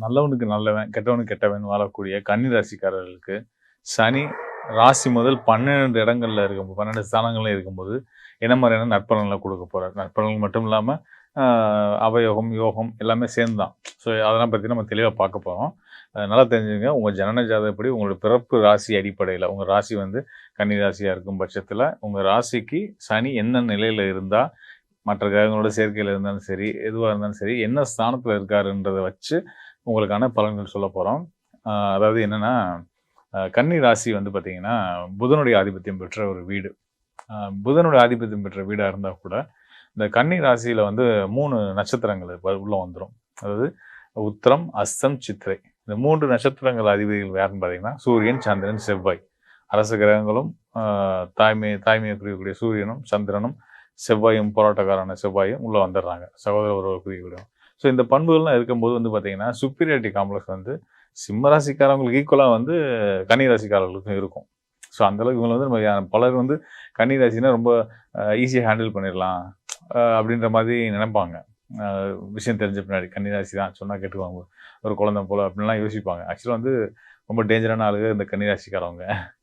நல்லவனுக்கு நல்லவன், கெட்டவனுக்கு கெட்டவன் வாழக்கூடிய கன்னி ராசிக்காரர்களுக்கு சனி ராசி முதல் 12 இடங்கள்ல இருக்கும்போது 12 ஸ்தானங்கள்ல இருக்கும்போது என்ன மாதிரியான நற்பலன்களை கொடுக்க போறார்? நற்பலன்கள் மட்டும் இல்லாம அவயோகம், யோகம் எல்லாமே சேர்ந்து தான். ஸோ அதெல்லாம் பத்தி நம்ம தெளிவா பார்க்க போறோம். நல்லா தெரிஞ்சுக்கங்க. உங்க ஜனன ஜாதகப்படி உங்களோட பிறப்பு ராசி அடிப்படையில, உங்க ராசி வந்து கன்னி ராசியா இருக்கும் பட்சத்துல, உங்க ராசிக்கு சனி என்ன நிலையில இருந்தா, மற்ற கிரகங்களோட சேர்க்கையில இருந்தாலும் சரி, எதுவா இருந்தாலும் சரி, என்ன ஸ்தானத்துல இருக்காருன்றத வச்சு உங்களுக்கான பலன்கள் சொல்லப் போறோம். அதாவது என்னன்னா, கன்னி ராசி வந்து பார்த்தீங்கன்னா, புதனுடைய ஆதிபத்தியம் பெற்ற ஒரு வீடு. புதனுடைய ஆதிபத்தியம் பெற்ற வீடா இருந்தா கூட, இந்த கன்னி ராசியில வந்து 3 நட்சத்திரங்கள் உள்ள வந்துரும். அதாவது உத்திரம், அஸ்தம், சித்திரை. இந்த 3 நட்சத்திரங்கள் அதிபதிகள் யாருன்னு பார்த்தீங்கன்னா, சூரியன், சந்திரன், செவ்வாய். அரச கிரகங்களும், தாய்மையை குறிக்கக்கூடிய சூரியனும், சந்திரனும், செவ்வாயும் போராட்டக்காரரான செவ்வாயும் உள்ள வந்துடுறாங்க. சகோதர உறவு குறிக்கக்கூடிய. ஸோ இந்த பண்புகள்லாம் இருக்கும்போது வந்து பார்த்தீங்கன்னா, சுப்பீரியாரிட்டி காம்ப்ளெக்ஸ் வந்து சிம்ம ராசிக்காரவங்களுக்கு ஈக்குவலா வந்து கன்னி ராசிக்காரர்களுக்கும் இருக்கும். ஸோ அந்த அளவுக்கு இவங்க வந்து நம்ம பலர் வந்து கன்னி ராசினா ரொம்ப ஈஸியா ஹேண்டில் பண்ணிடலாம் அப்படின்ற மாதிரி நினைப்பாங்க. அ விஷயம் தெரிஞ்ச பின்னாடி கன்னி ராசி தான் சொன்னா கேட்டுக்குவாங்க. ஒரு குழந்தை போல அப்படின்லாம் யோசிப்பாங்க. ஆக்சுவலா வந்து ரொம்ப டேஞ்சரான ஆளுங்க இந்த கன்னி ராசிக்காரவங்க.